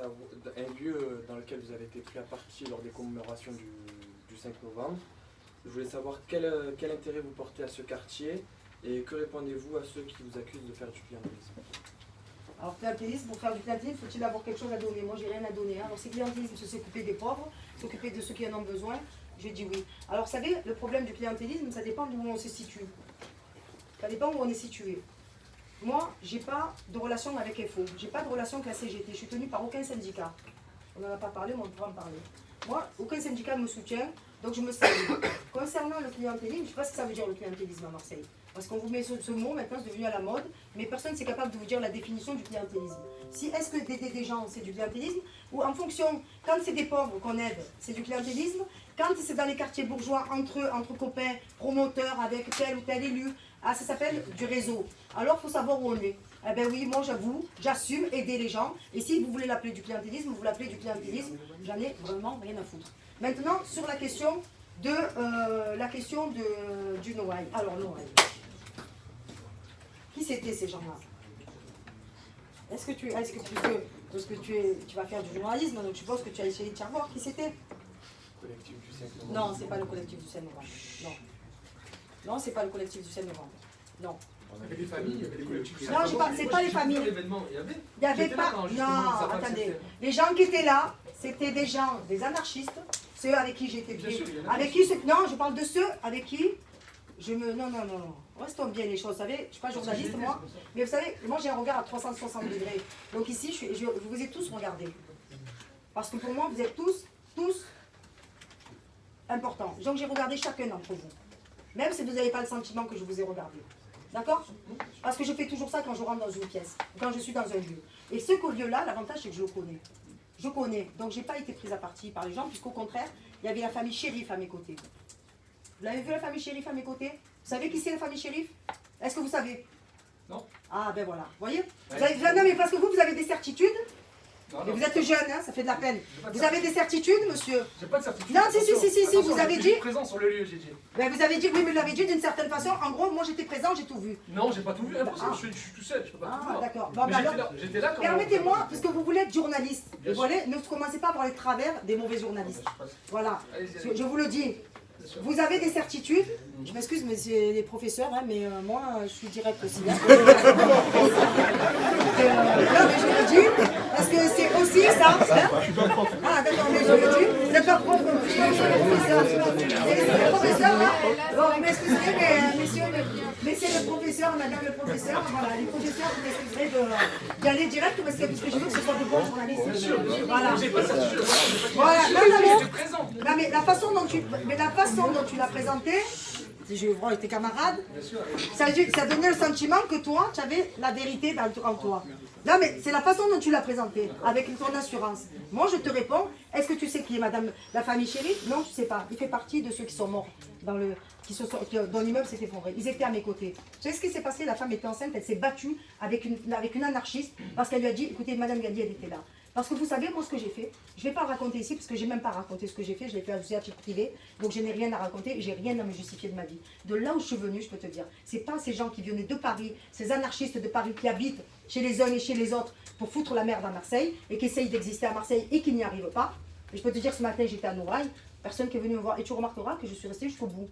Un lieu dans lequel vous avez été pris à partie lors des commémorations du 5 novembre. Je voulais savoir quel intérêt vous portez à ce quartier et que répondez-vous à ceux qui vous accusent de faire du clientélisme. Alors clientélisme, pour faire du clientélisme, faut-il avoir quelque chose à donner? Moi j'ai rien à donner. Alors c'est clientélisme, c'est s'occuper des pauvres, s'occuper de ceux qui en ont besoin. Je dis oui. Alors vous savez, le problème du clientélisme, ça dépend d'où on se situe. Ça dépend où on est situé. Moi, j'ai pas de relation avec FO, j'ai pas de relation avec la CGT, je suis tenue par aucun syndicat. On n'en a pas parlé, mais on pourra en parler. Moi, aucun syndicat me soutient, donc je me salue. Concernant le clientélisme, je ne sais pas ce que ça veut dire le clientélisme à Marseille. Parce qu'on vous met ce mot, maintenant c'est devenu à la mode, mais personne n'est capable de vous dire la définition du clientélisme. Si est-ce que d'aider des gens, c'est du clientélisme, ou en fonction, quand c'est des pauvres qu'on aide, c'est du clientélisme, quand c'est dans les quartiers bourgeois, entre eux, entre copains, promoteurs, avec tel ou tel élu, ah, ça s'appelle du réseau. Alors, il faut savoir où on est. Eh bien oui, moi j'avoue, j'assume aider les gens. Et si vous voulez l'appeler du clientélisme, vous l'appelez du clientélisme, j'en ai vraiment rien à foutre. Maintenant, sur la question du Noailles. Alors, Noailles. Qui c'était ces gens-là? Est-ce que tu vas faire du journalisme, donc je suppose que tu as essayé de savoir qui c'était? Collectif du 5 novembre. Non, c'est pas le collectif du 5 novembre. Non. Non, c'est pas le collectif du 5 novembre. Non. On avait des familles, il y avait des collectifs. Non, c'est pas les familles. Il y avait pas. Non, attendez. Les gens qui étaient là, c'était des gens, des anarchistes, ceux avec qui j'étais bien. Avec qui non, je parle de ceux avec qui non. Restons bien les choses, vous savez, je ne suis pas journaliste moi, mais vous savez, moi j'ai un regard à 360 degrés. Donc ici, je vous ai tous regardés. Parce que pour moi, vous êtes tous importants. Donc j'ai regardé chacun d'entre vous. Même si vous n'avez pas le sentiment que je vous ai regardé. D'accord? Parce que je fais toujours ça quand je rentre dans une pièce, quand je suis dans un lieu. Et ce lieu-là, l'avantage c'est que je le connais. Je connais. Donc je n'ai pas été prise à partie par les gens, puisqu'au contraire, il y avait la famille Chérif à mes côtés. Vous l'avez vu la famille Chérif à mes côtés? Vous savez qui c'est la famille Chérif? Est-ce que vous savez? Non. Ah ben voilà, vous voyez? Non mais parce que vous avez des certitudes. Non, et vous êtes jeune, hein, ça fait de la peine. Vous avez des certitudes, monsieur? J'ai pas de certitude. Non, si, vous avez dit. Présent sur le lieu, j'ai dit. Ben vous avez dit, oui, mais vous l'avez dit d'une certaine façon. En gros, moi j'étais présent, j'ai tout vu. Non, j'ai pas tout vu. Impossible, je suis tout seul, je peux pas tout voir. D'accord. Bon, j'étais là quand. Permettez-moi, parce que vous voulez être journaliste. Vous voulez, ne commencez pas à voir les travers des mauvais journalistes. Voilà. Je vous le dis. Vous avez des certitudes. Je m'excuse, mais c'est les professeurs, hein, mais moi, je suis direct aussi. Hein. Non, mais je le dis, parce que c'est aussi ça. Hein. Ah, d'accord, mais je le dis. Vous n'êtes pas prof, je suis professeur. C'est le professeur, là. Bon, vous m'excuserez, mais c'est le professeur, madame le professeur. Voilà, les professeurs, vous m'excuserez d'y aller direct, parce que je veux que ce soit de bons journalistes. Voilà. Voilà. Non, mais la façon dont tu l'as présenté, si je vois tes camarades, ça donnait le sentiment que toi, tu avais la vérité en toi. Non, mais c'est la façon dont tu l'as présenté, avec ton assurance. Moi, je te réponds, est-ce que tu sais qui est madame la famille Chérif? Non, je ne sais pas. Il fait partie de ceux qui sont morts, dont l'immeuble s'est effondré. Ils étaient à mes côtés. Tu sais ce qui s'est passé? La femme était enceinte, elle s'est battue avec une anarchiste, parce qu'elle lui a dit, écoutez, madame Gadi, elle était là. Parce que vous savez, moi, ce que j'ai fait, je ne vais pas raconter ici, parce que je n'ai même pas raconté ce que j'ai fait, je l'ai fait à titre privé, donc je n'ai rien à raconter, j'ai rien à me justifier de ma vie. De là où je suis venue, je peux te dire, ce n'est pas ces gens qui venaient de Paris, ces anarchistes de Paris qui habitent chez les uns et chez les autres pour foutre la merde à Marseille, et qui essayent d'exister à Marseille et qui n'y arrivent pas. Et je peux te dire, ce matin, j'étais à Noailles, personne qui est venu me voir, et tu remarqueras que je suis restée jusqu'au bout.